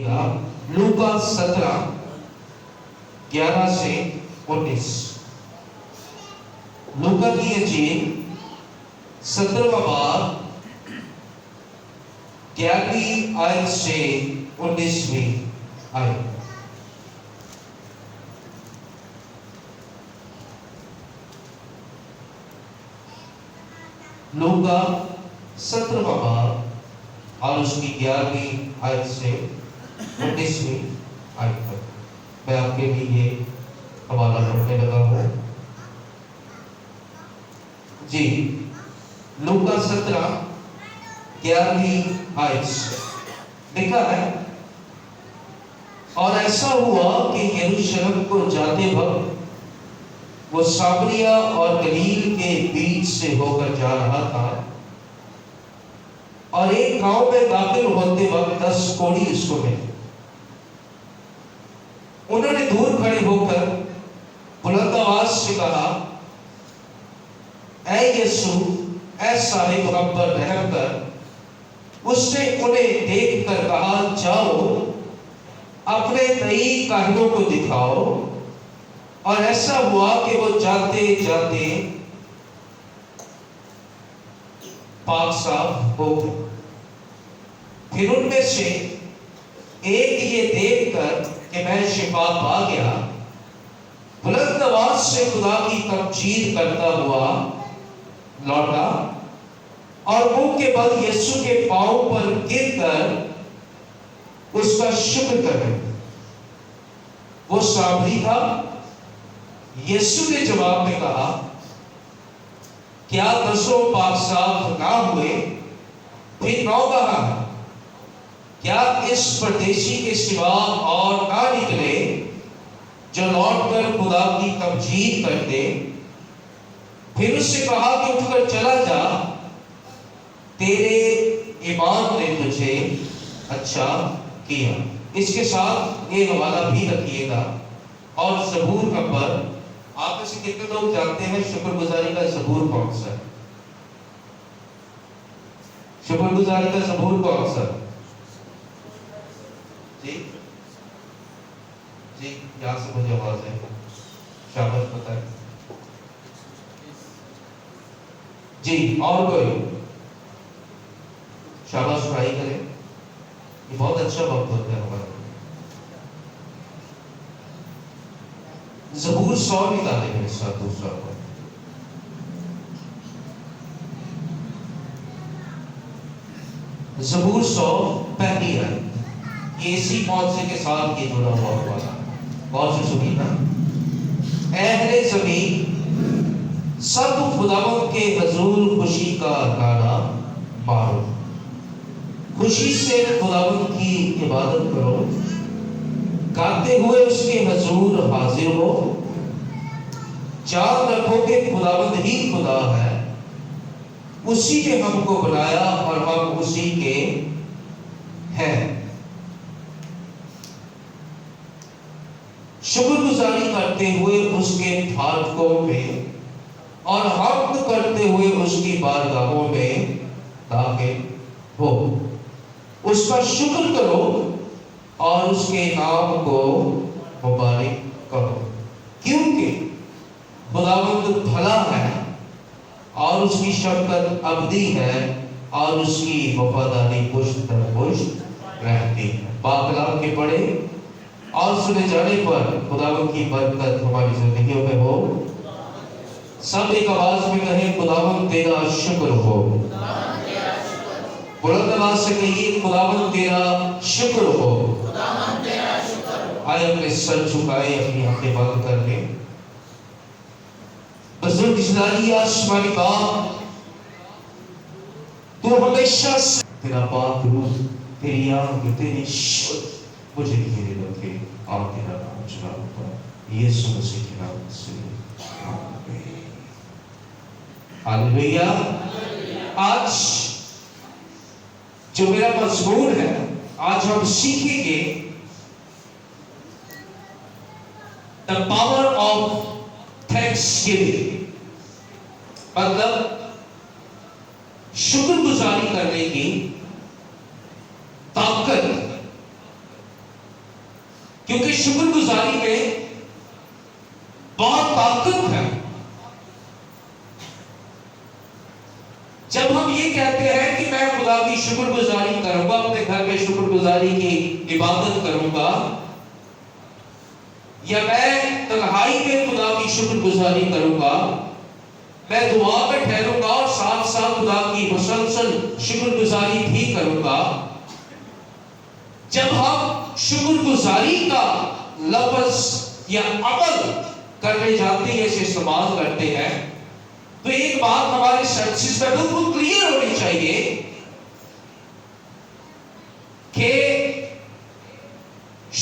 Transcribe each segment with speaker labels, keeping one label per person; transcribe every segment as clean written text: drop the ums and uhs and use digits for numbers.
Speaker 1: लूका 17:11 से 19। लूका की इंजील 17वां बाब 11वीं आयत से 19वीं आयत। लूका 17वां बाब और उसकी 11वीं आयत से 19वीं आयत तक मैं आपके लिए हवाला पढ़ने लगा हूं। जी, लूका 17:11वीं आयत से लिखा है, और ऐसा हुआ कि यरूशलेम को जाते वक्त वो सामरिया और गलील के बीच से होकर जा रहा था, और एक गांव में दाखिल होते वक्त 10 कोढ़ी उसको मिले। उन्होंने दूर खड़े होकर बुलंद आवाज से कहा, ऐ यीशु, ऐ साहिब हम पर रहम कर। उसने उन्हें देखकर कहा, जाओ अपने 23 काहिनों को दिखाओ। और ऐसा हुआ कि वो जाते जाते पाक साफ हो गए। फिर उनमें से एक ये देखकर कि मैं शिफा पा गया, बुलंद आवाज से खुदा की तमजीद करता हुआ लौटा और मुंह के बल यीशु के पांव पर गिरकर उसका शुक्र करे। वो सामरी था। यीशु ने जवाब में कहा, क्या 10 पाक साफ ना हुए? फिर 9 कहा, क्या इस परदेशी के सिवा और ना निकले जो लौटकर खुदा की तमजीद करते? फिर उससे कहा कि उठकर चला जा, तेरे ईमान ने तुझे अच्छा किया। इसके साथ ये हवाला भी रखिएगा। और ज़बूर नंबर, आप में से कितने लोग जानते हैं शुक्रगुजारी का ज़बूर कौन सा है? शुक्रगुजारी का ज़बूर कौन सा? जी जी, यहाँ से मुझे आवाज है, शाबाश, पता है जी। और कोई शाबाश ट्राई करें, ये बहुत अच्छा वक्त होता है हमारा। ज़बूर 100 निकाले मेरे साथ, दूसरा को। ज़बूर 100 पहली है, ये इसी मौजज़े के साथ ये जुड़ा हुआ वाला। बहुत से सुनिए ना, अहले ज़मीन सब खुदावंद के हुजूर खुशी का गाना मारो। खुशी से खुदावंद की इबादत करो, गाते हुए उसके हुजूर हाजिर हो। जान रखो कि खुदावंद ही खुदा है, उसी ने हमको बनाया और हम उसी के हैं। शुक्रगुजारी करते हुए उसके फाटकों में और हम्द करते हुए उसकी बारगाहों में दाखिल हो। उसका शुक्र करो और उसके नाम को मुबारक करो, क्योंकि खुदावंद भला है और उसकी शफकत अबदी है और उसकी वफादारी पुश्त दर पुश्त रहती है। पाक कलाम के पढ़े और सुने जाने पर खुदावंद की बरकत हमारी जिंदगियों में हो। सब एक आवाज में कहें, खुदावंद तेरा शुक्र हो। बुलंद आवाज से कहिए, खुदावंद तेरा शुक्र हो। आए अपने सर झुकाए, अपनी आंखें बंद कर ले। बुजुर्ग जिलाली आसमानी बाप, तू हमेशा से तेरा पाक रूह, तेरी आंख, तेरी शुद्ध मुझे घेरे रखे और तेरा नाम चलाऊंगा यीशु मसीह के नाम से, आमीन। हालेलुया। आज जो मेरा मजमून है, आज हम सीखेंगे द पावर ऑफ थैंक्सगिविंग, मतलब शुक्रगुजारी करने की ताकत کیونکہ شکر گزاری میں بہت طاقت ہے. جب ہم یہ کہتے ہیں کہ میں خدا کی شکر گزاری کروں گا، اپنے گھر میں شکر گزاری کی عبادت کروں گا، یا میں تنہائی میں خدا کی شکر گزاری کروں گا، میں دعا میں ٹھہروں گا اور ساتھ ساتھ خدا کی مسلسل شکر گزاری بھی کروں گا. جب ہم شکر گزاری کا لفظ یا عمل کرنے جاتے ہیں، اسے استعمال کرتے ہیں، تو ایک بات ہمارے سینسز میں بالکل کلیئر ہونی چاہیے کہ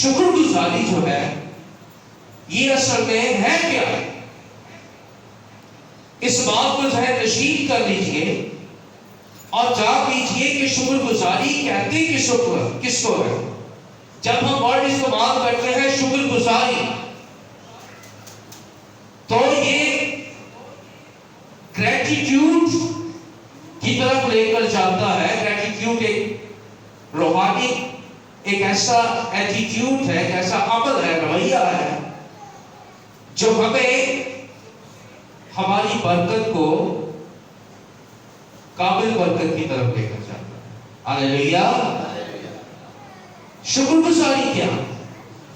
Speaker 1: شکر گزاری جو ہے یہ اصل میں ہے کیا ہے. اس بات کو ذہن نشین کر لیجئے اور جان لیجئے کہ شکر گزاری کہتے کس کو ہے. جب ہم ورڈ استعمال کرتے ہیں شکر گزاری، تو یہ گریٹیٹیوڈ کی طرف لے کر جاتا ہے. گریٹیٹیوڈ ایک روحانی ایک ایسا ایٹیٹیوڈ ہے، ایک ایسا عمل ہے، رویہ ہے جو ہمیں ہماری برکت کو کامل برکت کی طرف لے کر جاتا ہے. ہاللیلویہ. شکر گزاری کیا؟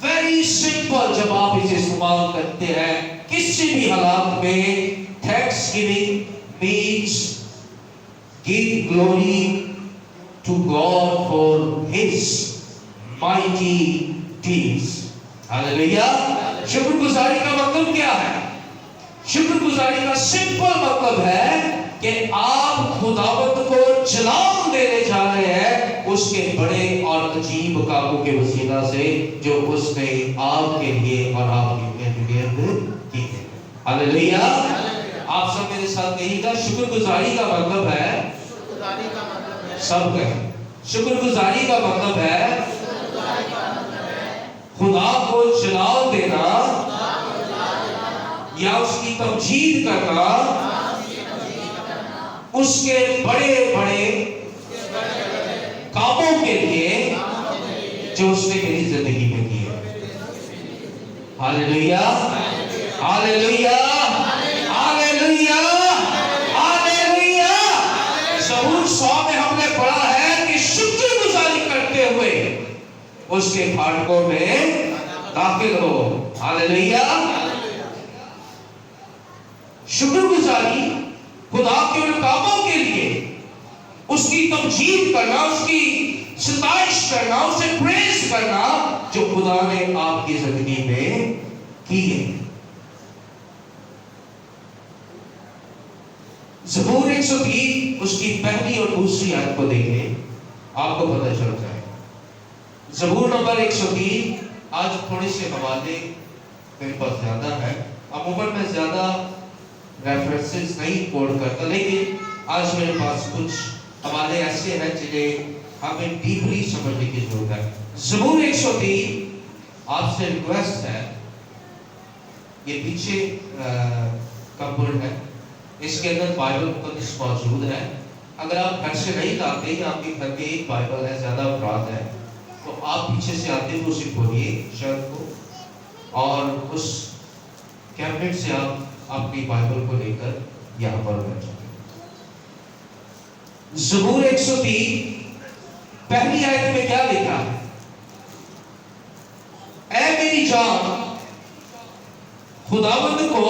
Speaker 1: Very simple. جب آپ اسے استعمال کرتے ہیں کسی بھی حالات میں، thanks giving means give glory to God for His mighty deeds. ہاللیلویہ. شکر گزاری کا مطلب کیا ہے؟ شکر گزاری کا سمپل مطلب ہے کہ آپ خداوند کو جلال دینے جا رہے ہیں اس کے بڑے اور عجیب کاموں کے وسیلہ سے جو اس نے آپ کے لیے اور آپ کی کی ہے. ہاللیلویہ. آپ سب میرے ساتھ کہیے گا، شکر گزاری کا مطلب ہے، سب کہیں، شکر گزاری کا مطلب ہے خدا کو جلال دینا یا اس کی تمجید کرنا اس کے بڑے بڑے کاموں کے لیے جو اس نے میری زندگی میں کیے. ہاللیلویہ. ہاللیلویہ. ہاللیلویہ. ہاللیلویہ. زبور 100 میں ہم نے پڑھا ہے کہ شکر گزاری کرتے ہوئے اس کے پھاٹکوں میں داخل ہو. ہاللیلویہ. شکر گزاری خدا کے ان کاموں کے لیے اس کی تمجید کرنا، اس کی ستائش کرنا، اسے پریز کرنا جو خدا نے آپ کی زندگی میں کی ہے. زبور 103 اس کی پہلی اور دوسری آیت کو دیکھیں، آپ کو پتہ چل جائے. زبور نمبر 103. آج تھوڑے سے حوالے میرے پاس زیادہ ہے، عموماً میں زیادہ ریفرنسز نہیں کوٹ کرتا، لیکن آج میرے پاس کچھ حوالے ایسے ہیں جنہیں ہمیں ڈیپلی سمجھنے کی ضرورت ہے. زبور 103 آپ سے ریکویسٹ ہے، یہ پیچھے کمپورٹ ہے، اس کے اندر بائبل مقدس موجود ہے. اگر آپ گھر سے نہیں لاتے یا آپ کے گھر میں ایک بائبل ہے، زیادہ افراد ہے، تو آپ پیچھے سے آتے ہوئے اسے کھولیے شرط کو، اور اس کیبنٹ سے آپ اپنی بائبل کو لے کر یہاں پر بیٹھ جائیں. زبور 103 پہلی آیت میں کیا لکھا ہے؟ اے میری جان خداوند کو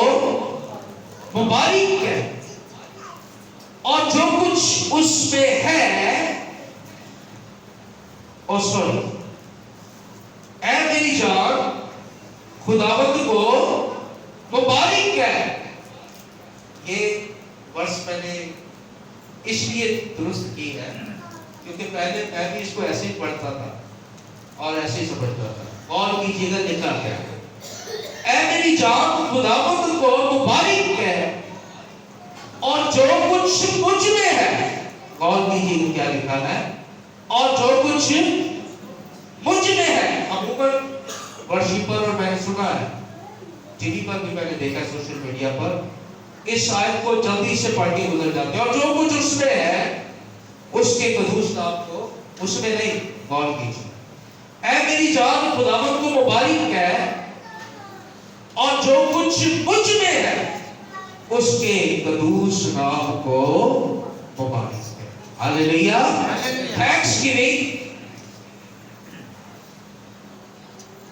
Speaker 1: مبارک ہے اور جو کچھ اس میں ہے. اے میری جان خداوند کو مبارک ہے. یہ ورس میں نے اس لیے درست کی ہے کیونکہ پہلے میں بھی اس کو ایسے ہی پڑھتا تھا اور ایسے ہی سمجھتا تھا. اور کیجیے گا لکھا کیا ہے؟ اے میری جان خداوند کو مبارک ہے اور جو کچھ مجھ میں ہے. غور کیجیے گا کیا لکھا ہے؟ اور جو کچھ مجھ میں ہے. عموماً ورشپر اور میں نے سنا ہے، ٹی وی پر بھی میں نے دیکھا، سوشل میڈیا پر، اس آیت کو جلدی سے پڑھ کے گزر جاتے ہیں اور جو کچھ اس میں ہے اس کے قدوس نام کو اس میں نہیں. غور کیجیے. اے میری جان خداوند کو مبارک کہہ اور جو کچھ مجھ میں ہے اس کے قدوس نام کو مبارک کہہ. ہاللیلویا. Thanks giving.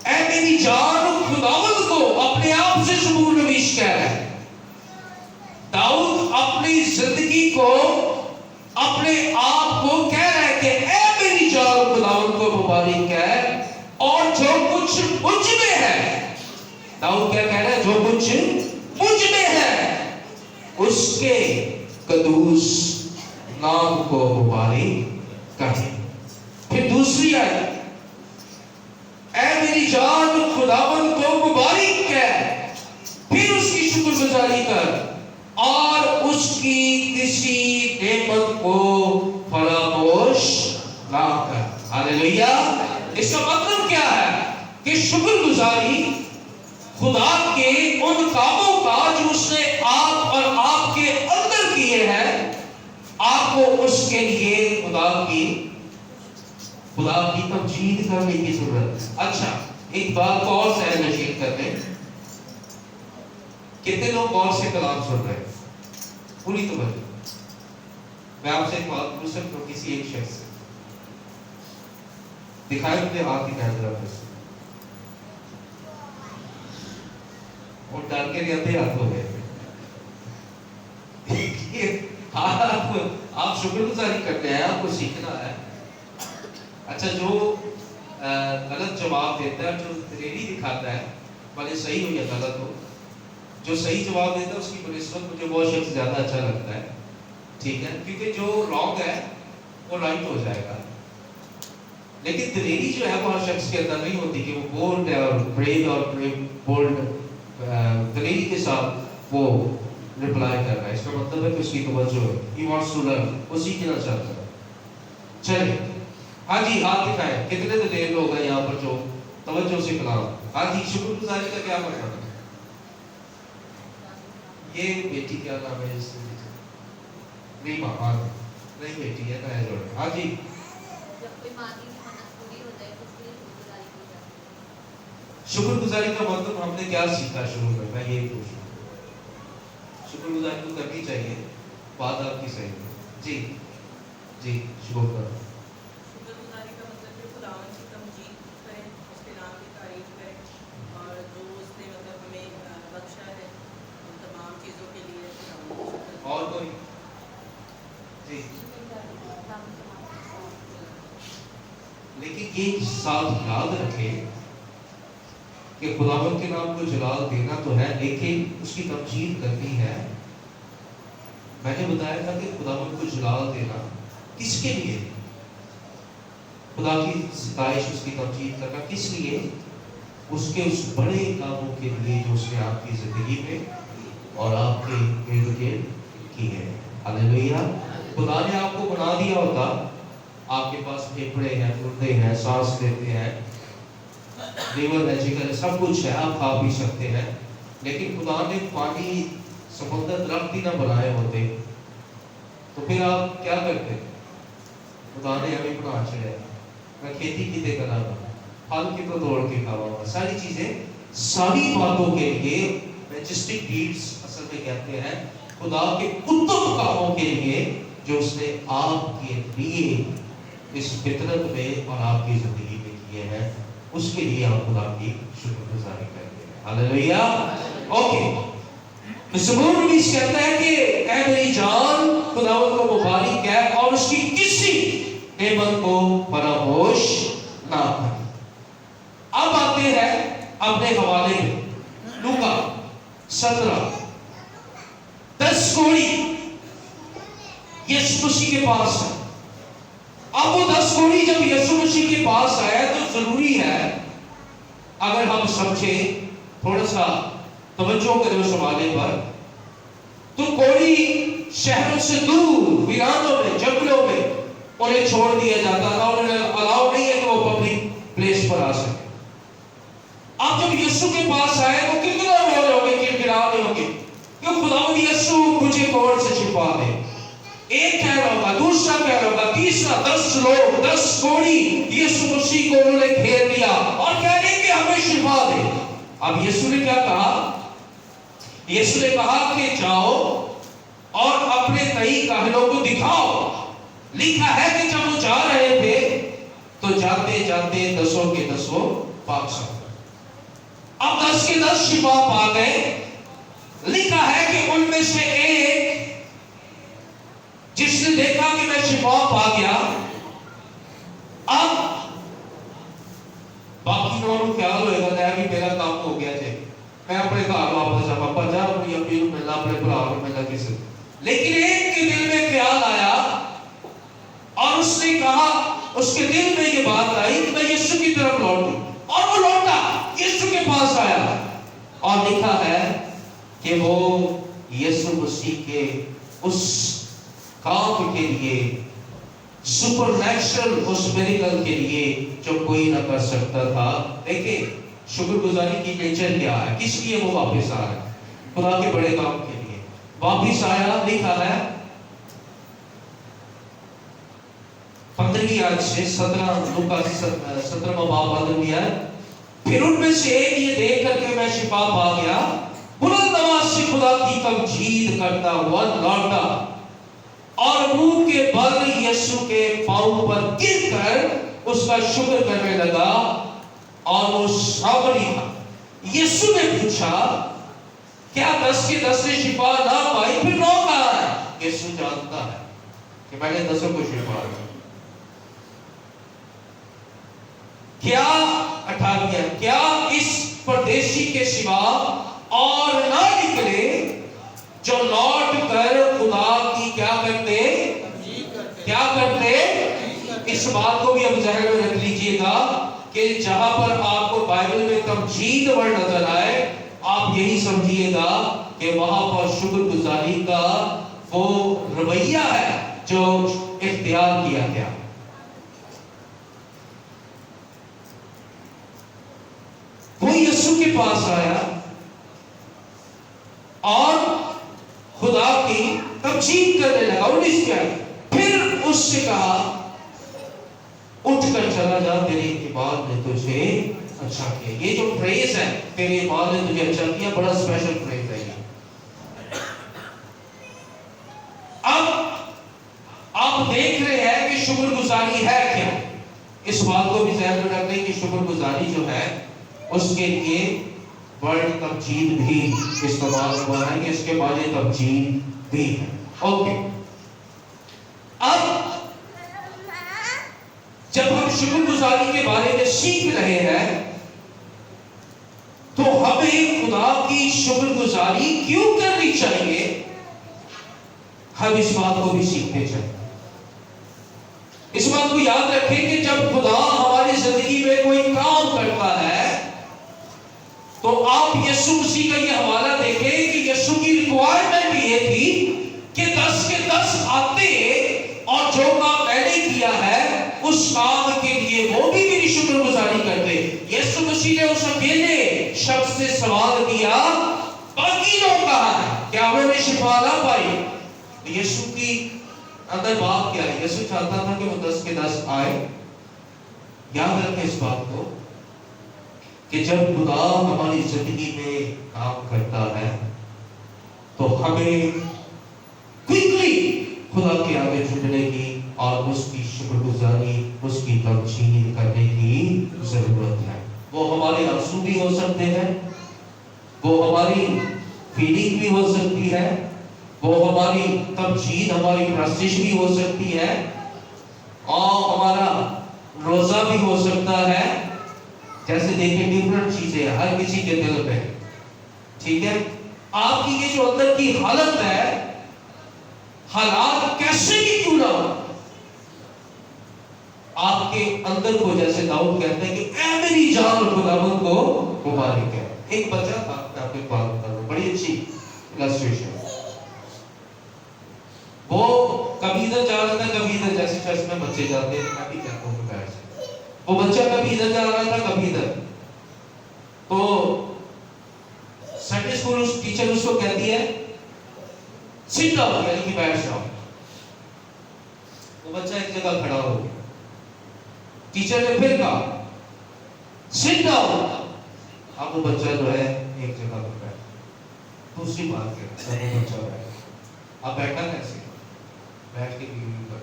Speaker 1: اے میری جان خداوند کو اپنے آپ سے زبور نویس کہہ رہا ہے. داؤد اپنی زندگی کو اپنے آپ کو کہہ رہا ہے کہ اے میری جان خداوند کو مبارک ہے اور جو کچھ مجھ میں ہے. داؤد کیا کہہ رہا ہے؟ جو کچھ مجھ میں ہے اس کے قدوس نام کو مبارک کہے. پھر دوسری آیت اے میری جان خداوند کو مبارک کہہ، پھر اس کی شکر گزاری کر اور اس کی کسی نعمت کو فراموش نہ کر. ہاللیلویا. اس کا مطلب کیا ہے کہ شکر گزاری خدا کے ان کاموں کا جو اس نے آپ اور آپ کے اندر کیے ہیں، آپ کو اس کے لیے خدا کی تمجید کرنے کی ضرورت ہے. اچھا ایک بات کو اور ذہن نشین کر لیں. کتنے لوگ غور سے کلام سن رہے ہیں؟ پوری توجہ. میں آپ سے ایک بات پوچھ سکتا ہوں کسی ایک شخص سے؟ دکھائے مجھے ہاتھ دکھائے ذرا پھر سے. اور ڈال کے اندھے ہاتھ ہو گئے. آپ شکر گزاری کرتے ہیں، آپ کو سیکھنا ہے. اچھا جو غلط جواب دیتا ہے، جو دلیری دکھاتا ہے، بھلے صحیح ہو یا غلط ہو، جو صحیح جواب دیتا ہے اس کی بنسبت مجھے وہ شخص زیادہ اچھا لگتا ہے. ٹھیک ہے، کیونکہ جو رانگ ہے وہ رائٹ ہو جائے گا. لیکن دلیری جو ہے وہ ہر شخص کے اندر نہیں ہوتی کہ وہ بولڈ ہے اور بریو اور بولڈ دلیری کے ساتھ وہ رپلائی کر رہا ہے. اس کا مطلب ہے کہ اس کی توجہ ہے. He wants to learn. وہ سیکھنا چاہتا ہے. چلے ہاں جی ہاتھ دکھائے. کتنے دلیر لوگ ہیں یہاں پر جو توجہ سے کلام. ہاں جی شکر گزاری کا کیا مطلب ہے؟ یہ بیٹی کیا نام ہے اس نہیں ماں نہیں بیٹی ہے نا جوڑ. ہاں جی شکر گزاری کا مطلب ہم نے کیا سیکھا شروع میں؟ میں یہی پوچھ رہا ہوں. شکر گزاری تو کرنی چاہیے، بات آپ کی صحیح ہے. جی جی شکر کرو.
Speaker 2: شکر گزاری کا مطلب ہے خداوند کی تمجید کریں، اس کے نام کی تعریف کریں اور جو اس نے مطلب ہمیں بخشا ہے ان تمام چیزوں کے لیے.
Speaker 1: اور کوئی؟ جی لیکن یہ ساتھ یاد رکھے کہ خداوند کے نام کو جلال دینا تو ہے، لیکن اس کی تمجید کرنی ہے. میں نے بتایا تھا کہ خداوند کو جلال دینا کس کے لیے؟ خدا کی ستائش، اس کی تمجید کرنا کس لیے؟ اس کے اس بڑے کاموں کے لیے جو اس نے آپ کی زندگی میں اور آپ کے ارد گرد کی ہے. ہاللیلویا. خدا نے آپ کو بنا دیا ہوتا، آپ کے پاس پھیپھڑے ہیں، گردے ہیں، سانس لیتے ہیں، لیور ہے، جگر ہے، سب کچھ ہے، آپ کھا بھی سکتے ہیں. لیکن خدا نے پانی، سمندر، درخت ہی نہ بنائے ہوتے تو پھر آپ کیا کرتے؟ خدا نے ہمیں بنا چڑھایا. میں کھیتی کیتے کرا گا، پھل کی تو توڑ کے کھاوا گا. ساری چیزیں، ساری باتوں کے لیے میجسٹک ڈیڈس اصل میں کہتے ہیں خدا کے اتم کاموں کے لیے جو اس نے آپ کے لیے اس فطرت میں اور آپ کی زندگی میں کیے ہیں، اس کے لیے آپ خدا کی شکر گزاری کرتے ہیں. ہاللیلویا. اوکے. زبور نویس کہتا ہے کہ اے میری جان خداوند کو مبارک ہے اور اس کی کسی نعمت کو فراموش نہ کر. اب آتے ہیں اپنے حوالے میں. لوکا 17:10 کوڑی یسوع مسیح کے پاس ہے. اب وہ 10 کوڑی جب یسوع مسیح کے پاس آیا تو ضروری ہے اگر ہم سمجھیں، تھوڑا سا توجہ کریں اس حوالے پر، تو کوڑی شہروں سے دور ویرانوں میں، جنگلوں میں انہیں چھوڑ دیا جاتا تھا. انہیں الاؤ نہیں ہے کہ وہ پبلک پلیس پر آ سکے. اب جب یسوع کے پاس آئے تو کتنا رو رہے ہوں گے، کڑکڑا رہے ہوں گے کہ خداوند یسوع مجھے کوڑ سے چھپا دے. ایک کہہ رہا ہوگا، دوسرا کہہ رہا ہوگا، تیسرا 10 لوگ 10 کوڑی یسوع مسیح کو انہوں نے گھیر لیا اور کہہ رہے کہ ہمیں شفا دے۔ اب یسوع نے کیا کہا؟ یسوع نے کہا کہ جاؤ اور اپنے کئی کاہلوں کو دکھاؤ۔ لکھا ہے کہ جب وہ جا رہے تھے تو جاتے جاتے 10 کے 10 پاک صاف۔ اب 10 کے 10 شفا پا گئے۔ لکھا ہے کہ ان میں سے ایک جس نے دیکھا کہ میں شفا پا گیا، اب باقی لوگوں کیا ہوئے گا؟ کہ میرا کام ہو گیا تھے، میں اپنے گھر واپس جا پاپا جا اپنی امی کو ملنا، اپنے بھرا کو ملنا کسی۔ لیکن ایک کے دل میں خیال آیا اور اس نے کہا، اس کے دل میں یہ بات آئی کہ میں یسوع کی طرف لوٹوں، اور وہ لوٹا، یسوع کے پاس آیا اور لکھا ہے کہ وہ یسوع مسیح کے اس کام کے لیے، سپر نیچرل اس میریکل کے لیے جو کوئی نہ کر سکتا تھا۔ دیکھیں شکر گزاری کی نیچر کیا ہے، کس لیے وہ واپس آ رہا ہے؟ خدا کے بڑے کام کے لیے واپس آیا۔ لکھا ہے 15 آیت سے 17 باب بدل دیا ہے۔ پھر ان میں سے ایک یہ دیکھ کر کے میں شفا پا گیا، بلند آواز سے خدا کی تمجید کرتا ہوا لوٹا اور منہ کے بل یسوع کے پاؤں پر گر کر اس کا شکر کرنے لگا اور وہ سامری تھا۔ یسوع نے پوچھا، کیا 10 کے 10 نے شفا نہ پائی؟ پھر 9 کہاں ہے؟ یسوع جانتا ہے کہ میں نے 10 کو شفا دی۔ کیا 18 کیا اس پردیسی کے سوا اور نہ نکلے جو لوٹ کر خدا کی کیا کرتے؟ کیا کرتے؟ اس بات کو بھی اب ذہن میں رکھ لیجئے گا کہ جہاں پر آپ کو بائبل میں تمجید ورڈ نظر آئے، آپ یہی سمجھیے گا کہ وہاں پر شکر گزاری کا وہ رویہ ہے جو اختیار کیا گیا۔ وہ یسوع کے پاس آیا اور خدا کی تمجید کرنے لگا۔ 19 کیا؟ پھر اس سے کہا، اٹھ کر چلا جا، تیری ایمان نے تجھے اچھا کیا۔ یہ جو پریز ہے، تیری ایمان نے تجھے اچھا کیا، بڑا اسپیشل پریز ہے یہ۔ اب آپ دیکھ رہے ہیں کہ شکر گزاری ہے کیا؟ اس بات کو بھی ذہن میں رکھ لیں کہ شکر گزاری جو ہے اس کے لیے ورڈ تمجید بھی استعمال ہوا ہے، کہ اس کے بعد تمجید بھی ہے۔ اوکے، اب جب ہم شکر گزاری کے بارے میں سیکھ رہے ہیں تو ہمیں خدا کی شکر گزاری کیوں کرنی چاہیے، ہم اس بات کو بھی سیکھتے چاہیے۔ اس بات کو یاد رکھیں کہ جب خدا ہماری زندگی میں کوئی کام کرتا ہے تو آپ یسوع مسیح کا یہ حوالہ دیکھیں کہ یسوع کی ریکوائرمنٹ یہ تھی کہ 10 کے 10 آتے اور جو کام میں نے کیا ہے اس کام کے لیے وہ بھی میری شکر گزاری کرتے۔ یسوع مسیح نے اس اکیلے شخص سے سوال کیا، باقی لوگ کہاں ہیں؟ کیا انہوں نے شفا نہ پائی؟ یسوع کی اندر بات کیا ہے؟ یسوع چاہتا تھا کہ وہ 10 کے 10 آئے۔ یاد رکھیں اس بات کو کہ جب خدا ہماری زندگی میں کام کرتا ہے تو ہمیں کوئکلی خدا کے آگے جھکنے کی اور اس کی شکر گزاری، اس کی تمجید کرنے کی ضرورت ہے۔ وہ ہمارے آنسو بھی ہو سکتے ہیں، وہ ہماری فیلنگ بھی ہو سکتی ہے، وہ ہماری تمجید، ہماری پرستش بھی ہو سکتی ہے، اور ہمارا روزہ بھی ہو سکتا ہے۔ جیسے دیکھیں ڈیفرنٹ چیزیں ہر کسی کے دل پہ، ٹھیک ہے؟ آپ کی یہ جو اندر کی حالت ہے، حالات کیسے بھی کیوں نہ ہو، آپ کے اندر کو جیسے داؤد کہتے ہیں کہ اے میری جان خداوند کو مبارک ہے۔ ایک بچہ تھا، میں آپ کو ایک بات بتا دوں، بڑی اچھی السٹریشن۔ وہ کبھی ادھر جا رہا تھا، کبھی ادھر، جیسے چرچ میں بچے جاتے ہیں، میں بھی کہتا ہوں کہ بیٹھ سے، وہ بچہ کبھی ادھر جا رہا تھا، کبھی ادھر۔ تو سنڈے اسکول ٹیچر اس کو کہتی ہے سٹ ڈاؤن، یعنی کہ بیٹھ جاؤ۔ ایک جگہ کھڑا ہو گیا. ٹیچر نے پھر کہا sit down. اب وہ بچہ جو ہے ایک جگہ پر بیٹھا. دوسری بات کیا وہ بچہ بیٹھا. اب بیٹھا کیسے؟ بیٹھ کے بیوی پر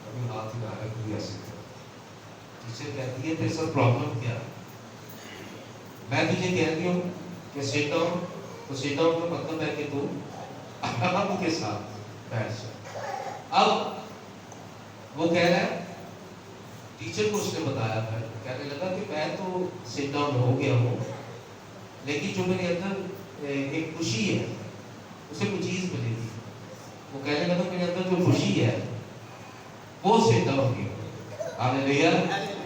Speaker 1: کبھی ہاتھ ہلا رہا ہے کبھی ایسے کر. ٹیچر کہتی ہے تیرے ساتھ پرابلم کیا ہے؟ میں تجھے کہتی ہوں کہ sit down. تو sit down کا مطلب ہے کہ تو آرام کے ساتھ بیٹھ جا. اب وہ کہہ رہا ہے ٹیچر کو اس نے بتایا تھا, کہنے لگا کہ میں تو sit down ہو گیا ہوں, لیکن جو میرے اندر ایک خوشی ہے اسے کوئی چیز ملے گی. وہ کہنے لگا میرے اندر جو خوشی ہے وہ sit down ہو گیا. ہاللیلویا.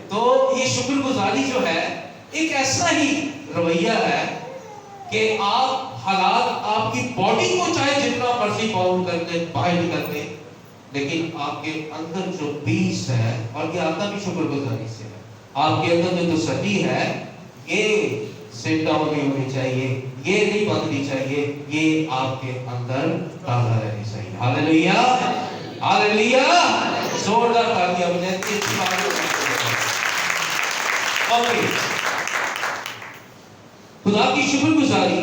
Speaker 1: تو یہ شکر گزاری جو ہے ایک ایسا ہی رویہ ہے کہ آپ حالات آپ کی باڈی کو چاہے جتنا مرضی باؤنڈ کر دیں بائنڈ کر دیں, لیکن آپ کے اندر جو پیس ہے, اور یہ آتا بھی شکر گزاری سے ہے, آپ کے اندر جو تسلی ہے یہ sit down نہیں ہونی چاہیے, یہ نہیں بدلنی چاہیے, یہ آپ کے اندر تازہ رہنی چاہیے. ہاللیلویا ہاللیلویا. زوردار تالیاں بجائیں. خدا کی شکر گزاری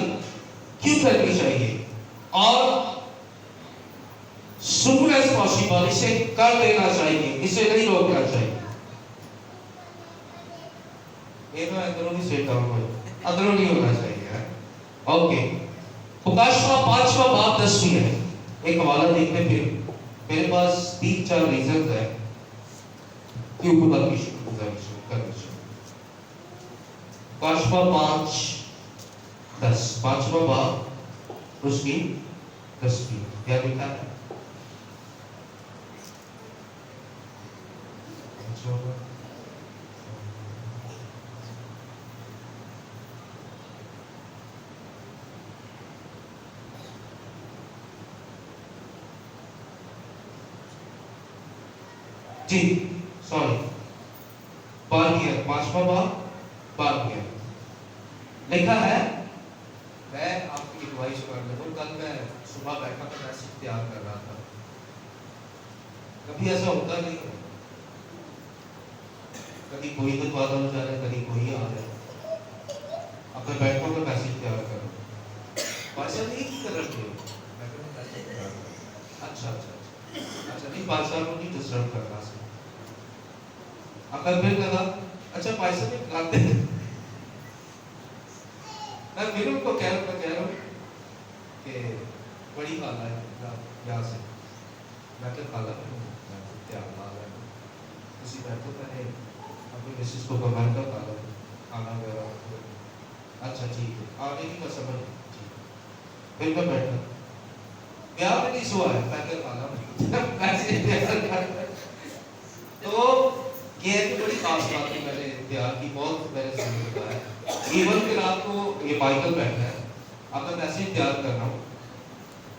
Speaker 1: کیوں کرنی چاہیے, اور soon as possible اسے کر دینا چاہیے, اسے نہیں روکنا چاہیے. یہ تو اندرونی sit down ہو, اندرونی ہونا چاہیے. اوکے. مکاشفہ 5واں باب 10 ہے. ایک حوالہ دیکھتے پھر میرے پاس 3-4 ریزنز ہیں کیوں خدا کی شکر گزاری کرنی چاہیے. مکاشفہ 5:10 5واں باب اس کی 10 کیا لکھا ہے؟ جی سوری 12 5واں باب 12 لکھا ہے. میں آپ کی ایڈوائس کر رہا ہوں. کل میں صبح بیٹھا تھا میسج تیار کر رہا تھا. کبھی ایسا ہوتا نہیں ہے, کبھی کوئی دفعہ ہو جا رہا ہے, کبھی کوئی آ رہا ہے. اب میں بیٹھا ہوں میسج تیار کر رہا ہوں. بادشاہ نہیں کی کر رہے ہو, میں کہوں میسج تیار کر رہا ہوں. اچھا نہیں بادشاہ کو نہیں ڈسٹرب کرنا سے. اب میں پھر لگا اچھا بادشاہ نے کھلاتے ہیں. میں پھر ان کو کہہ رہا ہوں کہ بڑی خالہ ہے یہاں سے. میں کہ خالہ تیار آ رہا ہے اسی بیٹھو میں نے اپنی مسز کو کمر کا کھانا وغیرہ. اچھا ٹھیک ہے آنے کی کا سمجھ. پھر میں بیٹھا بیاہ میں نہیں سوا ہے. میں کہ خالہ تو یہ بڑی خاص بات ہے. میں نے تیار کی بہت میں نے سمجھ بتایا. ایون کہ رات کو یہ مائیکل بیٹھا ہے, اب میں میسیج تیار کر رہا ہوں.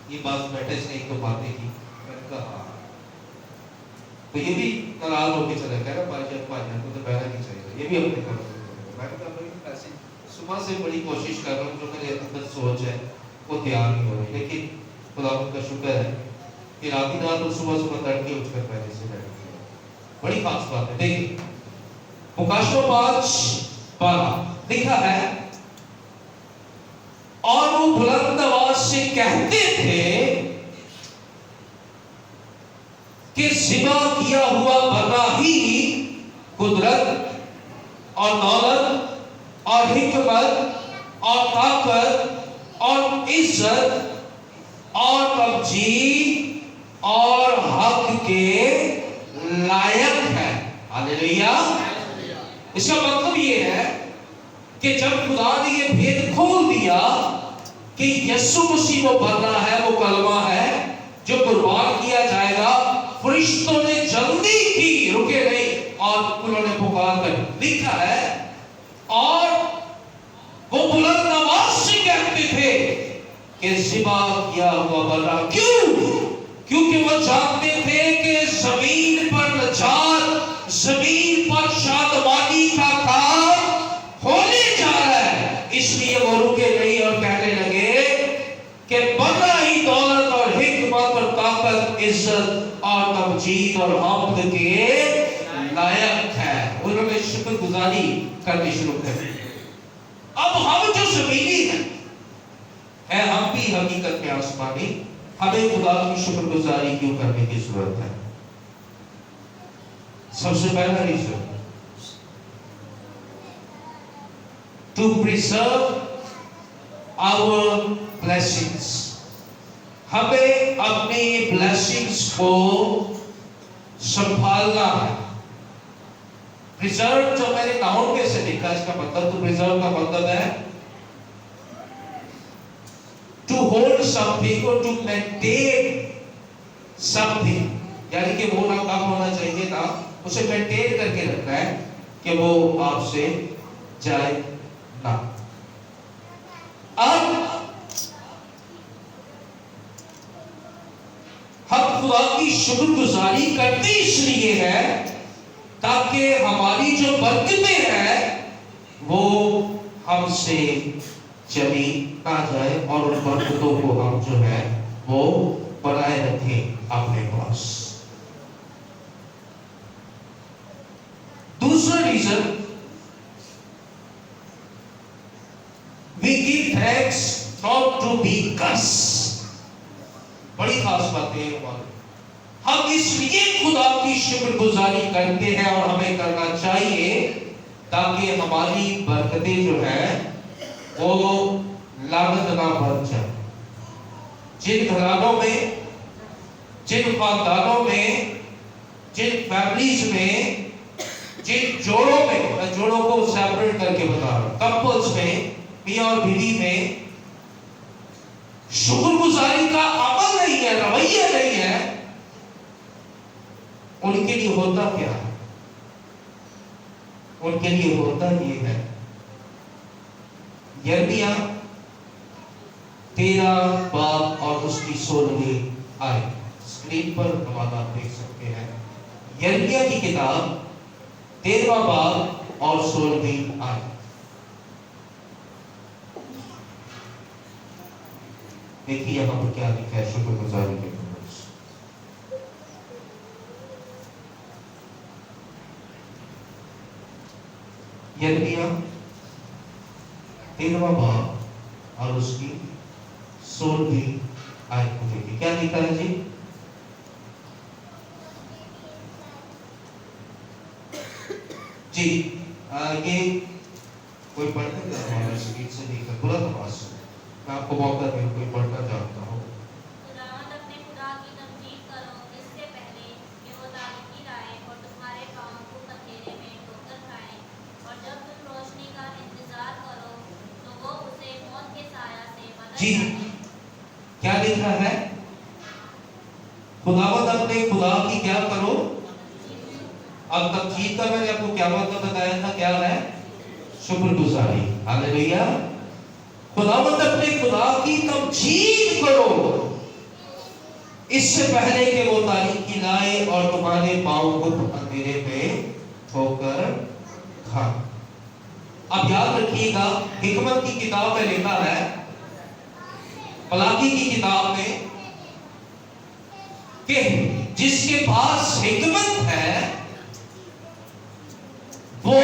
Speaker 1: یہ بات بیٹھے اس نے ایک تو باتیں کی. میں نے کہا ہاں, تو یہ بھی ناراض ہو کے چلا کہہ رہا بھائی کو تو بہنا نہیں چاہیے, یہ بھی اپنے گھر میں. میں نے کہا بھائی میسیج صبح سے بڑی کوشش کر رہا ہوں, جو میرے اندر سوچ ہے وہ تیار نہیں ہو رہی, لیکن خدا کا شکر ہے کہ رات رات اور صبح تڑکے اٹھ کر پہلے سے بیٹھ گیا. بڑی خاص بات ہے. دیکھیں مکاشفہ 5:12 لکھا ہے اور وہ بلند آواز سے کہتے تھے کہ ذبح کیا ہوا بنا ہی قدرت اور دولت اور حکمت اور طاقت اور عزت اور تمجید اور حق کے لائق ہے. ہاللیلویا. اس کا مطلب یہ ہے کہ جب خدا نے یہ بھید کھول دیا کہ یسوع مسیح وہ بندہ ہے, وہ کلمہ ہے جو قربان کیا جائے گا, فرشتوں نے جلدی کی, رکے نہیں, اور انہوں نے پکار کر لکھا ہے اور وہ بلند آواز سے کہتے تھے کہ ذبح کیا ہوا بنا. کیونکہ وہ جانتے تھے کہ زمین پر نجات, زمین پر شادمانی کا کام ہونے جا رہا ہے. اس لیے وہ رکے نہیں اور کہنے لگے کہ بنا ہی دولت اور حکمت اور طاقت शफकत, इज्जत और तमजीद और हमद के लायक है। उन्होंने शुक्रगुजारी करनी शुरू कर दी। अब हम जो ज़मीनी है हम भी हकीकत में आसमानी, हमें खुदा की शुक्रगुजारी क्यों करने की जरूरत है? सबसे पहला reason, to preserve our blessings. हमें अपनी ब्लेसिंग्स को संभालना है। प्रिजर्व जो मैंने नाउन कैसे देखा, इसका मतलब, तो प्रिजर्व का मतलब है टू होल्ड समथिंग और टू मेंटेन समथिंग, यानी कि वो ना कम होना चाहिए ना, उसे मेंटेन करके रखना है कि वो आपसे जाए ना। अब हम खुदा की शुक्रगुजारी करते इसलिए है ताकि हमारी जो बरकतें हैं वो हमसे चली ना जाए और उन बरकतों को हम जो है वो बनाए रखें अपने पास। दूसरा reason, we give thanks not to be curse. बड़ी खास बात है हमारी। हम इसलिए खुदा की शुक्रगुजारी करते हैं और हमें करना चाहिए ताकि हमारी बरकतें जो है वो लानत ना बन जाए। जिन घरानों में, जिन खानदानों में, जिन फैमिलीज में, जिन जोड़ों में, मैं जोड़ों को सेपरेट करके बता रहा हूं, कपल्स में, मियां और बीवी में शुक्रगुजारी का अमल नहीं है, रवैया नहीं है, उनके लिए होता क्या है? उनके लिए होता ये है, यिर्मयाह 13 बाब और उसकी 16वीं आयत स्क्रीन पर हमारा देख सकते हैं। यिर्मयाह की किताब 13वां बाब और 16वीं आयत। देखिए यहां पर क्या लिखा है शुक्रगुजारी के बारे में। यिर्मयाह 13वां बाब और उसकी 16वीं आयत को देखिए क्या लिखा है जी। जी ये कोई पढ़ता है हमारा स्क्रीन से देखकर पूरा नमाज से मैं आपको मौका दूं, कोई पढ़ना चाहता हो।
Speaker 3: खुदावंद अपने खुदा की तमजीद करो इससे पहले कि वो तारीकी लाए और तुम्हारे पांव को अंधेरे में ठोकर खाए, और जब तुम रोशनी का इंतजार करो तो वो उसे मौत के साया से बदल
Speaker 1: जी
Speaker 3: डाले।
Speaker 1: क्या लिखा है? खुदावंद अपने खुदा की क्या करो। अब तमजीद का मैंने आपको क्या मतलब बताया था, क्या है? शुक्रगुजारी। हालेलुया। खुदावंद अपने खुदा की तमजीद करो इससे पहले कि वो तारीकी लाए और तुम्हारे पांव को अंधेरे में ठोकर खाए। अब याद रखिएगा, हिकमत की किताब में लिखा है, मलाकी की किताब में, कि जिसके पास हिकमत है वो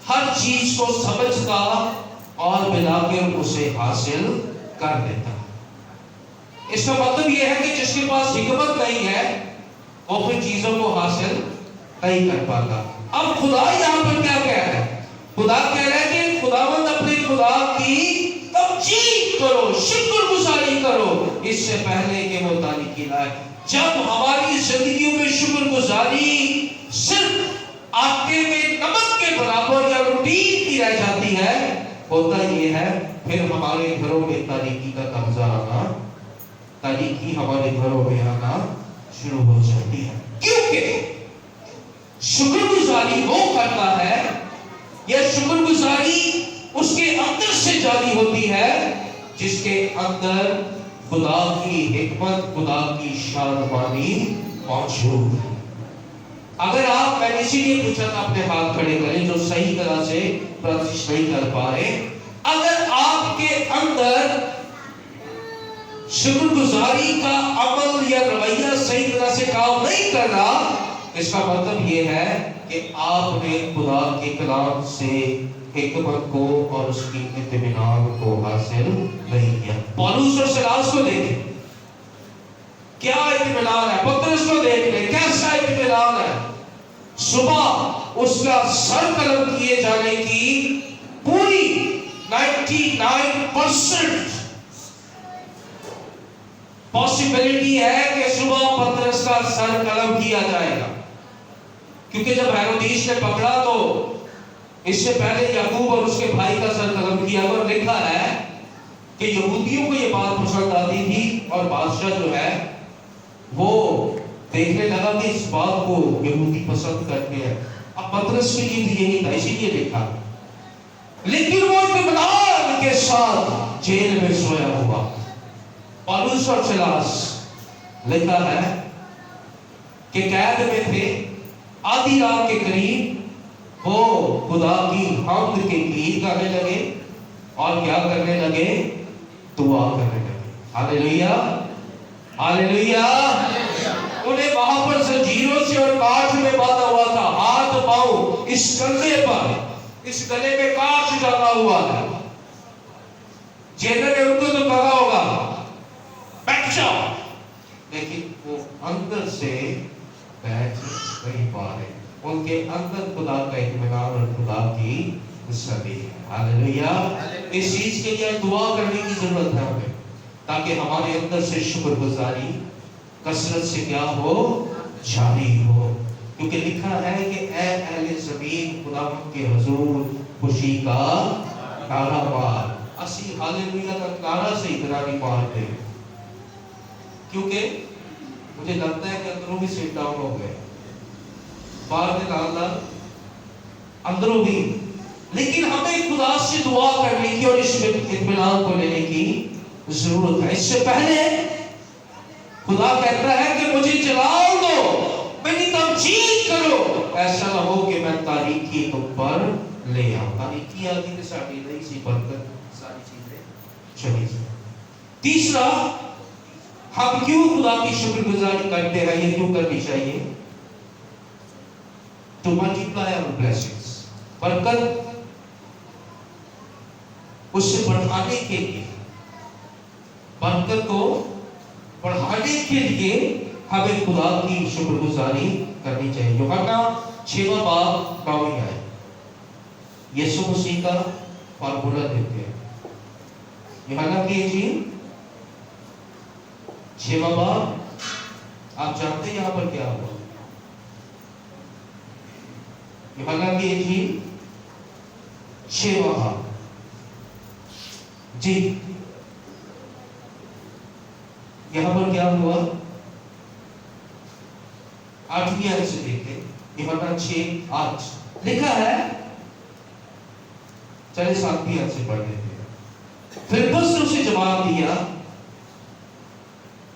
Speaker 1: हर चीज को समझता और मिलाकर उसे हासिल कर देता है। इसका मतलब यह है कि जिसके पास हिकमत नहीं है वो फिर चीजों को हासिल नहीं कर पाता। अब खुदा यहां पर क्या कह रहा है? खुदा कह रहा है कि खुदावंद अपने खुदा की तमजीद करो, शुक्रगुजारी करो इससे पहले कि वो तारीकी लाए। जब हमारी जिंदगी में शुक्रगुजारी सिर्फ आटे में नमक के बराबर या रूटीन की रह जाती है, होता ये है फिर हमारे घरों में तारीकी का कब्जा आना, तारीकी हमारे घरों में आना शुरू हो जाती है। क्योंकि शुक्रगुजारी वो करता है या शुक्रगुजारी उसके अंदर से जारी होती है जिसके अंदर खुदा की हिकमत, खुदा की शानवानी मौजूद है। अगर आप, मैंने इसीलिए पूछा था, अपने हाथ खड़े करें जो सही तरह से प्रशिक्षण नहीं कर पा रहे। अगर आपके अंदर शुक्र गुजारी का अमल या रवैया सही तरह से काम नहीं कर रहा, इसका मतलब ये है कि आपने खुदा के कलाम से हिकमत को और उसकी इत्मीनान को हासिल नहीं किया। पौलुस और सिलास को देखें, क्या इत्मीनान है। पतरस को देख ले, कैसा इत्मीनान है। सुबह उसका सर कलम किए जाने की पूरी 99% पॉसिबिलिटी है कि सुबह पतरस का सर कलम किया जाएगा, क्योंकि जब हेरोदेस ने पकड़ा तो इससे पहले याकूब और उसके भाई का सर कलम किया। और लिखा है कि यहूदियों को ये बात पसंद आती थी और बादशाह जो है वो देखने लगा कि इस बात को यहूदी पसंद करते हैं। अब पतरस के लिए भी यही था, इसीलिए लिखा। लेकिन वो इत्मीनान के साथ जेल में सोया हुआ। पौलुस और सिलास लिखा है कि कैद में थे, आधी रात के करीब वो खुदा की हम्द के गीत गाने लगे और क्या करने लगे, दुआ करने लगे। Hallelujah, hallelujah. उन्हें वहां पर जंजीरों से और काठ में बांधा हुआ था, हाथ पांव इस कंधे पर, इस गले में काठ डाला हुआ था। जेलर ने उनको तो कहा होगा बैठ जाओ, लेकिन वो अंदर से बैठ नहीं पा रहे। उनके अंदर खुदा का इत्मीनान और खुदा की तसल्ली है। हालेलुया। इस चीज के लिए दुआ करने की जरूरत है हमें, ताकि हमारे अंदर से शुक्रगुजारी कसरत से क्या हो, जारी हो। क्योंकि लिखा है कि ऐ अहले ज़मीन खुदावंद के हुजूर खुशी का नारा मार। असी हालेलुया का नारा से इतना नहीं मारते, क्योंकि मुझे लगता है कि अंदरों भी सिट डाउन हो गए, बाहर में लाल अंदरों भी। लेकिन हमें खुदा से दुआ करने की और इस इत्मीनान को लेने की जरूरत है। इससे पहले खुदा कहता है कि मुझे जलाल दो, मेरी तमजीद करो, ऐसा ना हो कि मैं तारीकी तुम पर ले आऊं। तारीकी आदि के साथ नहीं सी बरकत सारी चीजें चली जाए। तीसरा, हम क्यों खुदा की शुक्रगुजारी करते हैं, ये क्यों करनी चाहिए? टू मल्टीप्लाई आवर ब्लेसिंग्स, बरकत उससे बढ़ाने के लिए, बरकत को बढ़ाने के लिए हमें खुदा की शुक्रगुजारी करनी चाहिए। यूहन्ना 6वां बाब 9वीं आयत यीशु मसीह का फार्मूला देते हैं। यूहन्ना की इंजील 6वां बाब, आप जानते हैं यहां पर क्या हुआ? यूहन्ना की इंजील 6वां बाब जी, यहां पर क्या हुआ? 8वीं आयत से देखें। यूहन्ना 6:8 लिखा है, चलिए 7वीं आयत से पढ़ लेते हैं। फिलिप्पुस ने उसे जवाब दिया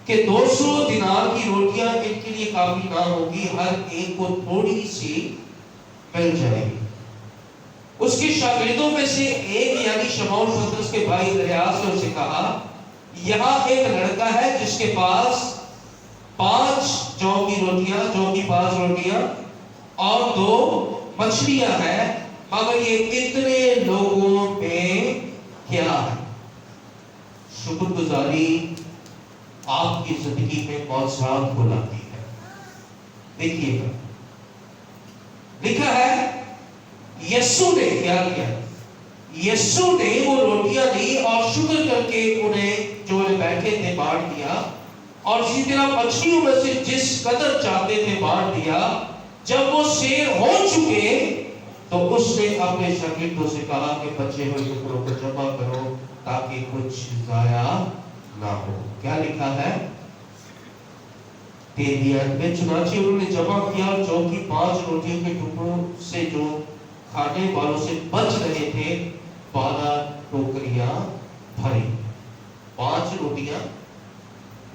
Speaker 1: कि 200 दिनार की रोटियां इनके लिए काफी ना होगी, हर एक को थोड़ी सी मिल जाएगी। उसके शागिर्दों में से एक यानी शमौन पतरस के भाई अंद्रयास ने उसे कहा, यहाँ एक लड़का है जिसके पास 5 जौ की 5 रोटियां और 2 मछलियां हैं, मगर ये इतने लोगों में क्या है? शुक्रगुजारी आपकी जिंदगी में मौजूद को लाती है। देखिएगा, लिखा है यीशु ने क्या किया? यीशु ने वो रोटियां ली और शुक्र करके उन्हें जो बैठे थे बांट दिया, और इसी तरह मछलियों में से जिस कदर चाहते थे बांट दिया। जब वो शेर हो चुके तो उसने अपने शागिर्दों से कहा कि बचे हुए टुकड़ों को जमा करो ताकि कुछ जाया ना हो। क्या लिखा है? चुनाचे उन्होंने जमा किया, जो कि 5 रोटियों के टुकड़ों से जो खाने वालों से बच रहे थे 12 टोकरियां भरी। 5 रोटियां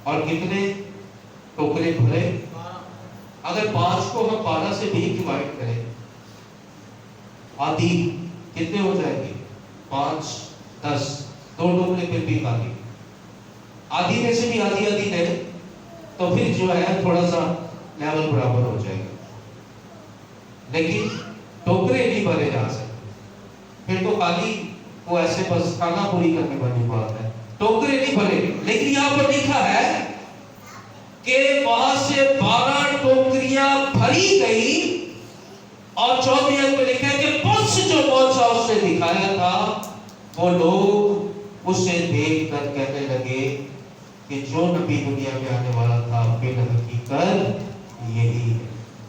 Speaker 1: और कितने टोकरे भरे? अगर 5 को हम 12 से भी डिवाइड करें, आधी कितने हो जाएंगे? 5, 10, 2 टोकरे फिर भी खाली। आधी में से भी आधी आधी दे तो फिर जो है थोड़ा सा लेवल बराबर हो जाएगा, लेकिन टोकरे नहीं भरे जा सकते, फिर तो खाली वो ऐसे बस खाना पूरी करने वाली बात है, टोकरे नहीं भरे। लेकिन यहाँ पर लिखा है कि वहां से 12 टोकरियां भरी गई और 14 में लिखा है कि पुरुष जो मौजा उसने दिखाया था वो लोग उसे देख कर कहने लगे कि जो नबी दुनिया में आने वाला था बिल हकीकत यही है।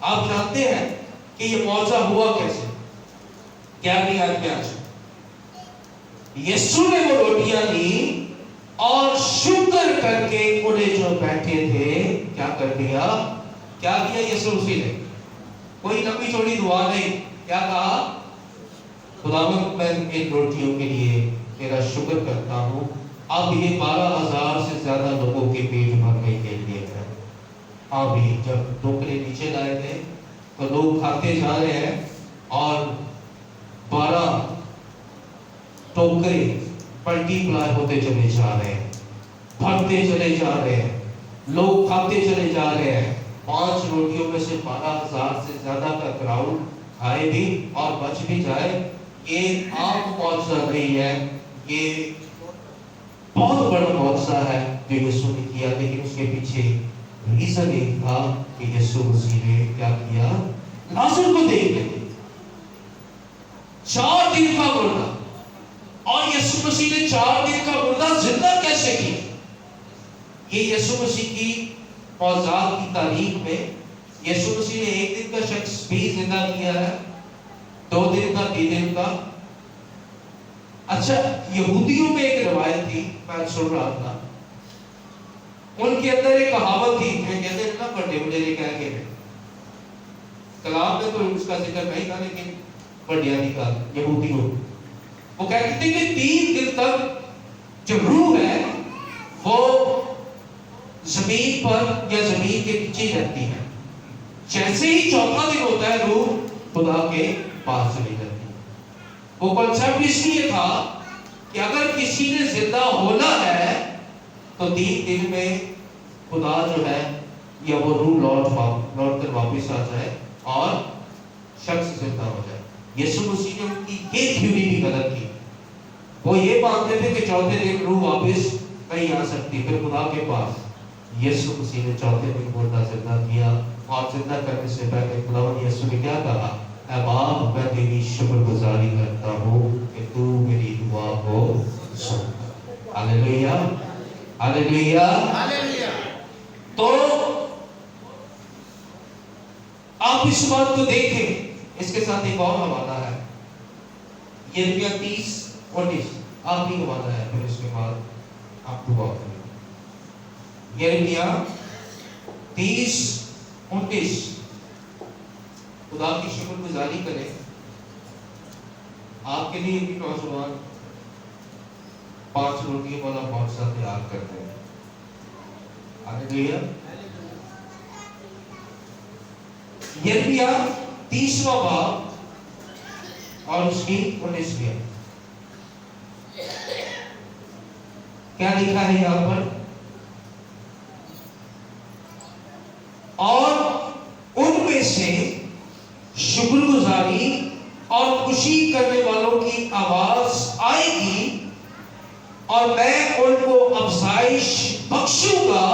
Speaker 1: आप जानते हैं कि ये मौजा हुआ कैसे, क्या किया आज? यीशु ने वो रोटियां ली और शुक्र करके उन्हें जो बैठे थे क्या कर दिया? क्या किया यीशु मसीह ने? कोई लंबी चौड़ी दुआ नहीं, क्या कहा? खुदावंद मैं इन रोटियों के लिए तेरा शुक्र करता हूँ, अब ये 12,000 से ज्यादा लोगों के पेट भरने के लिए है। अभी जब टोकरे नीचे लाए थे तो लोग खाते जा रहे हैं और 12 टोकरे मल्टीप्लाई होते चले जा रहे हैं, भरते चले जा रहे हैं, लोग खाते चले जा रहे हैं। 5 रोटियों में से 12,000 से ज्यादा का क्राउड खाए भी और बच भी जाए, ये आम मौजूदा नहीं है, ये बहुत बड़ा मौजूदा है जो यीशु ने किया। लेकिन उसके पीछे रीजन एक था कि यीशु मसीह ने क्या किया? लाजर को देख लिया, 4 दिन का मुर्दा, और यीशु मसीह ने 4 दिन का मुर्दा जिंदा कैसे किया? ये यीशु मसीह की मौजूदात की तारीख में यीशु मसीह ने 1 दिन का शख्स भी जिंदा किया है, 2 दिन का, 3 दिन का। अच्छा, यहूदियों में एक रवायत थी, मैं सुन रहा था, उनके अंदर एक कहावत थी, मैं कहते हैं ना बड़े बड़े कह के, कलाम में तो उसका जिक्र नहीं था लेकिन बढ़िया निकाल यहूदियों, वो कहते थे कि 3 दिन तक जो रूह है वो जमीन पर या जमीन के नीचे रहती है, जैसे ही 4था दिन होता है रूह खुदा के पास चली जाती है। वो कॉन्सेप्ट इसलिए था कि अगर किसी ने जिंदा होना है तो 3 दिन में खुदा जो है या वो रूह लौट कर वापस आ जाए और शख्स जिंदा हो जाए। यीशु मसीह ने उनकी ये थ्योरी भी गलत की। वो ये मानते थे कि 4थे दिन रूह वापस नहीं आ सकती फिर खुदा के पास। यीशु मसीह ने 4थे दिन मुर्दा जिंदा किया और जिंदा करने से पहले खुदावंद यीशु ने क्या कहा? ऐ बाप, मैं तेरी शुक्रगुजारी करता हूँ कि तू मेरी दुआ को सुन। Hallelujah, hallelujah, hallelujah. तो आप इस बात को देखें, इसके साथ एक और हवाला है, यिर्मयाह 30:19 आखिरी हवाला है, फिर इसके बाद आप दुआ करें। यिर्मयाह 30:19 खुदा की शुक्रगुजारी करें। आपके लिए भी नौजवान 5 रोटियों वाला मौजज़ा तैयार करते हैं। हालेलुया। यिर्मयाह 30वां बाब और उसकी 19वीं आयत। क्या लिखा है यहां पर? और उनमें से शुक्रगुजारी और खुशी करने वालों की आवाज आएगी और मैं उनको अफजाइश बख्शूंगा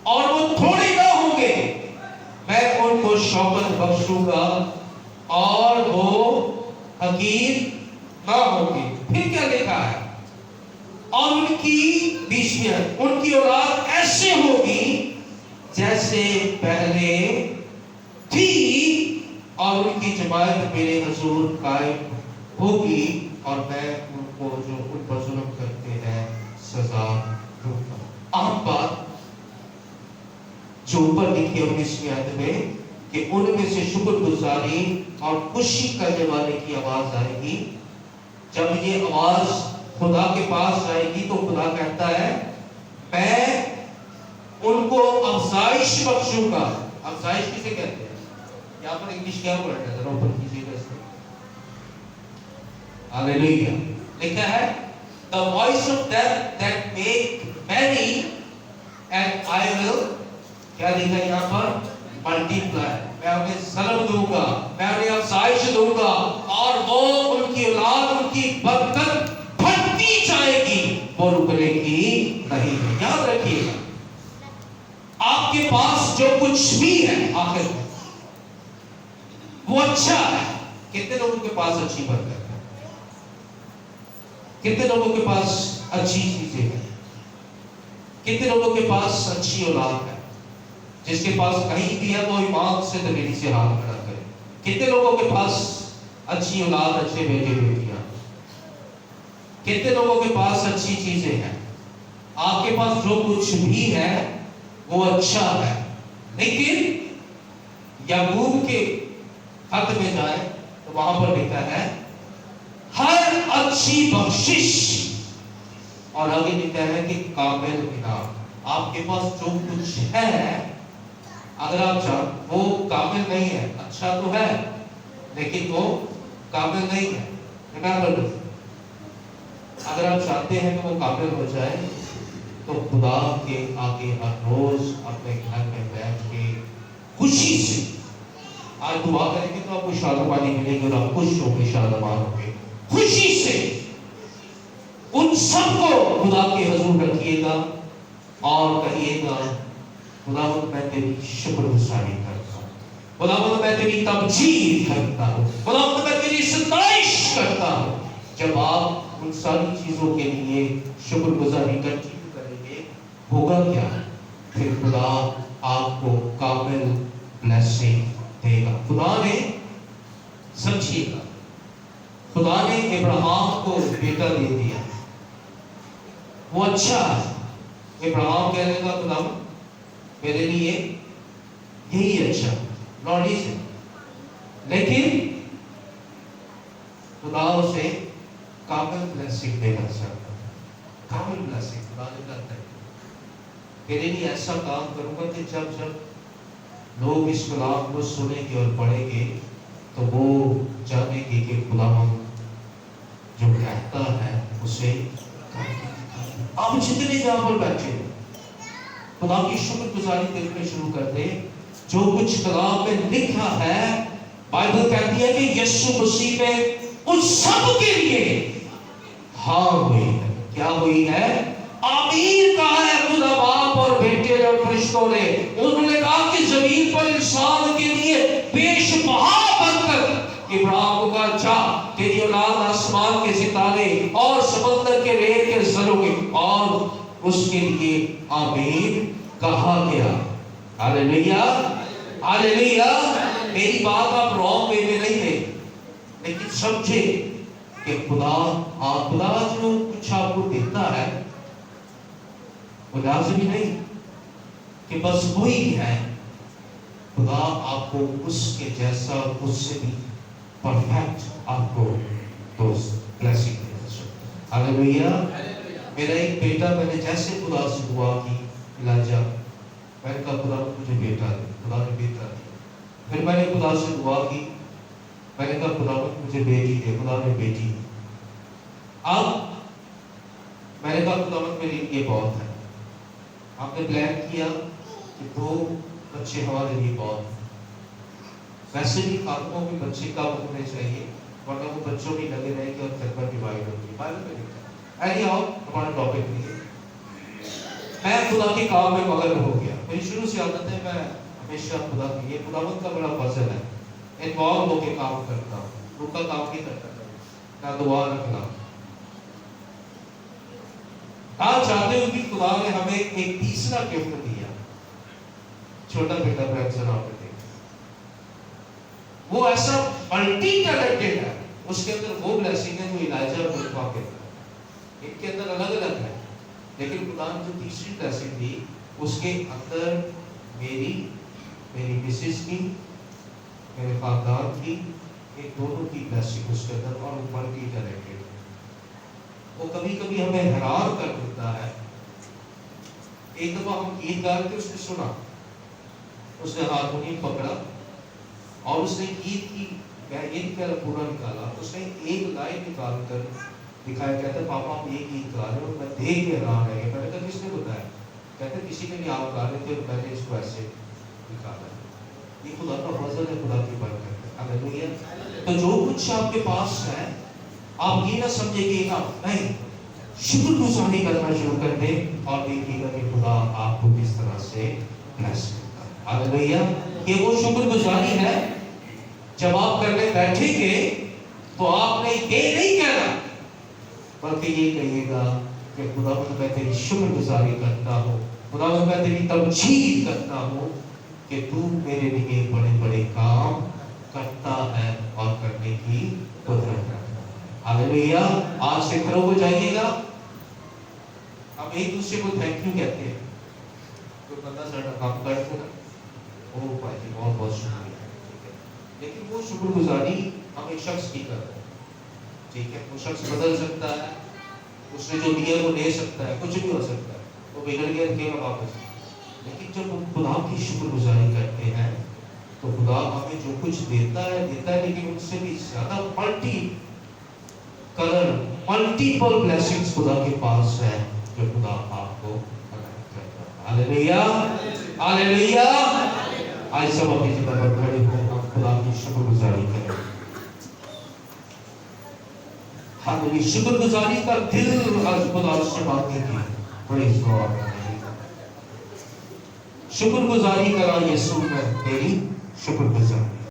Speaker 1: और वो थोड़े ना होंगे, मैं उनको शौकत बख्शूंगा और वो हकीर ना होंगे। फिर क्या लिखा है? और उनकी 20वीं आयत, उनकी औलाद ऐसे होगी जैसे पहले थी और उनकी जमात मेरे हुजूर कायम होगी और मैं उनको जो उन पर जुल्म करते हैं सजा दूंगा। आम बात जो ऊपर लिखी है 19वीं आयत में कि उनमें से शुक्रगुजारी और खुशी करने वाले की आवाज आएगी। जब ये आवाज खुदा के पास आएगी तो खुदा कहता है मैं उनको अफजाइश बख्शूंगा। अफजाइश किसे कहते हैं? यहाँ पर इंग्लिश क्या वर्ड है, जरा ऊपर कीजिएगा इसको। हालेलुया। लिखा है the voice of them that make many, and I will, क्या लिखा है यहाँ पर, multiply, मैं उन्हें सलब दूंगा, मैं उन्हें अफसाइश दूंगा, और वो उनकी औलाद, उनकी बरकत बढ़ती जाएगी, वो रुकने की नहीं है। याद रखिएगा, आपके पास जो कुछ भी है आखिर में वो अच्छा है। कितने लोगों के पास अच्छी बरकत है? कितने लोगों के पास अच्छी चीजें हैं? कितने लोगों के पास अच्छी औलाद है? जिसके पास कहीं भी है वो ईमान से दिली से हाथ खड़ा करे। कितने लोगों के पास अच्छी औलाद, अच्छे बेटे बेटियां? कितने लोगों के पास अच्छी चीजें हैं? आपके पास जो कुछ भी है वो अच्छा है, लेकिन याकूब के खत में जाए तो वहां पर लिखा है हर अच्छी बख्शिश, और आगे लिखा है कि कामिल इनाम। आपके पास जो कुछ है, अगर आप चाहो, वो कामिल नहीं है, अच्छा तो है लेकिन वो कामिल नहीं है। रिमेंबर, अगर आप चाहते हैं कि वो कामिल हो जाए तो खुदा के आगे हर रोज अपने घर में बैठ के खुशी से आज दुआ करेंगे तो आपको शादमानी मिलेगी और आप खुश होंगे, शादमान होंगे। खुशी से उन सबको खुदा के हुजूर रखिएगा और कहिएगा, खुदावंद मैं तेरी शुक्रगुजारी करता हूँ, खुदावंद मैं तेरी तमजीद करता हूँ, खुदावंद मैं तेरी सताइश करता हूँ। जब आप उन सारी चीजों के लिए शुक्रगुजारी कंटिन्यू करेंगे, होगा क्या? फिर खुदा आपको कामिल ब्लेसिंग देगा। खुदा ने, समझिएगा, खुदा ने इब्राहिम को बेटा दे दिया, वो अच्छा है। इब्राहिम कह लेगा खुदा मेरे लिए यही अच्छा, नॉट इजी, लेकिन खुदा उसे कामिल ब्लेसिंग देना चाहता है। कामिल ब्लेसिंग खुदा ने करता है। तेरे लिए ऐसा काम करूंगा कि जब जब लोग इस कलाम को सुनेंगे और पढ़ेंगे तो वो जानेंगे कि खुदा जो कहता है उसे। आप जितने जहां पर बैठे खुदा की शुक्रगुजारी देखने शुरू कर दे। जो कुछ कलाम में लिखा है, बाइबल कहती है कि यीशु मसीह में उन सब के लिए हाँ हुई है। क्या हुई है? आमीन कहा है खुदा बाप और बेटे और फरिश्तों ने। उन्होंने कहा कि जमीन पर इंसान के लिए बेशुमार बरकत। इब्राहिम को कहा जा, तेरी औलाद आसमान के सितारे और समंदर के रेत के जरों के, और उसके लिए आमीन कहा गया। Hallelujah, hallelujah. मेरी बात आप रॉन्ग वे में नहीं ले, लेकिन समझे कि खुदा जो कुछ आपको देता है वो लाज़मी नहीं कि बस वही है। खुदा आपको उसके जैसा, उससे भी परफेक्ट आपको दोस्त ब्लेसिंग दे सकता है। हालेलुया। मेरा एक बेटा, मैंने जैसे खुदा से दुआ की, इलाजा, मैंने कहा खुदा मुझे बेटा दे, खुदा ने बेटा दिया। फिर मैंने खुदा से दुआ की, मैंने कहा खुदा मुझे बेटी दे, खुदा ने बेटी दी। अब मैंने कहा खुदा मेरे लिए बहुत है। आपने प्लान किया कि 2 बच्चे हमारे लिए बहुत है। वैसे भी खातमों के बच्चे कम होने चाहिए, वरना वो बच्चों की लगे रहेंगे और घर पर डिवाइड होगी। बाइबल में लिखा है। ऐसे आओ, हमारा टॉपिक नहीं है। मैं खुदा के काम में मगन हो गया। मेरी शुरू से आदत है, मैं हमेशा खुदा की, ये खुदावंद का बड़ा फजल है, इन्वॉल्व होकर काम करता हूँ, उनका काम नहीं करता, ना दुआ ना कलाम। आज चाहते हुए भी खुदा ने हमें एक तीसरा गिफ्ट दिया, छोटा बेटा ब्रैंसन आपने देखा, वो ऐसा मल्टी टैलेंटेड है। उसके अंदर वो ब्लेसिंग है जो इलाइजा और मिल्का के अंदर, इनके अंदर अलग अलग है, लेकिन खुदा ने जो तीसरी ब्लेसिंग दी उसके अंदर मेरी मिसेस की, मेरे खानदान की, एक दोनों की ब्लेसिंग उसके अंदर, और वो मल्टी टैलेंटेड। वो कभी कभी हमें हैरान कर देता है। एक दफा हम गीत गा रहे थे, उसने सुना, उसने हारमोनियम पकड़ा और उसने गीत की, मैं ये पूरा निकाला, उसने एक लाइन निकाल कर दिखाया, कहते पापा हम एक गीत गा रहे हो, मैं देख के हैरान रह गया। मैंने कहा किसने बताया? कहते किसी ने नहीं, आप गा रहे थे और मैंने इसको ऐसे निकाला। ये खुदा का फजल है, खुदा की बरकत है। हालेलुया। तो जो कुछ आपके पास है, आप ये ना समझिएगा नहीं, शुक्रगुजारी करना शुरू कर दे और देखिएगा कि खुदा आपको किस तरह से ब्लेस करता है। हालेलुया। ये वो शुक्रगुजारी है, जब आप करने बैठेंगे तो आपने ये नहीं कहना, बल्कि ये कहिएगा कि खुदा मैं तेरी शुक्रगुजारी करता हूँ, खुदा मैं तेरी तमजीद करता हूँ कि तू मेरे लिए बड़े बड़े काम करता है और करने की कुदरत रखता है। हालेलुया। आज से खड़े हो जाइएगा, हम एक दूसरे को थैंक यू कहते हैं। कोई बंदा सारा काम करते ना, ओ भाई जी बहुत बहुत शुक्रिया, ठीक है, लेकिन वो शुक्रगुजारी हम एक शख्स की कर रहे हैं, ठीक है। वो शख्स बदल सकता है, उसने जो दिया वो ले सकता है, कुछ भी हो सकता है, वो बिगड़ गया रखेगा वापस। लेकिन जब हम खुदा की शुक्रगुजारी करते हैं तो खुदा हमें जो कुछ देता है, लेकिन उससे भी ज्यादा मल्टीपल ब्लेसिंग्स खुदा के पास है, जो खुदा आपको करता है। Hallelujah, hallelujah. आज सब अपनी जगह पर खड़े हो, हम खुदा की शुक्रगुजारी करें। हालेलुया। शुक्रगुजारी का दिल आज खुदा से मांगेंगे। Praise God. शुक्रगुजारी करा यीशु, मैं तेरी शुक्रगुजारी।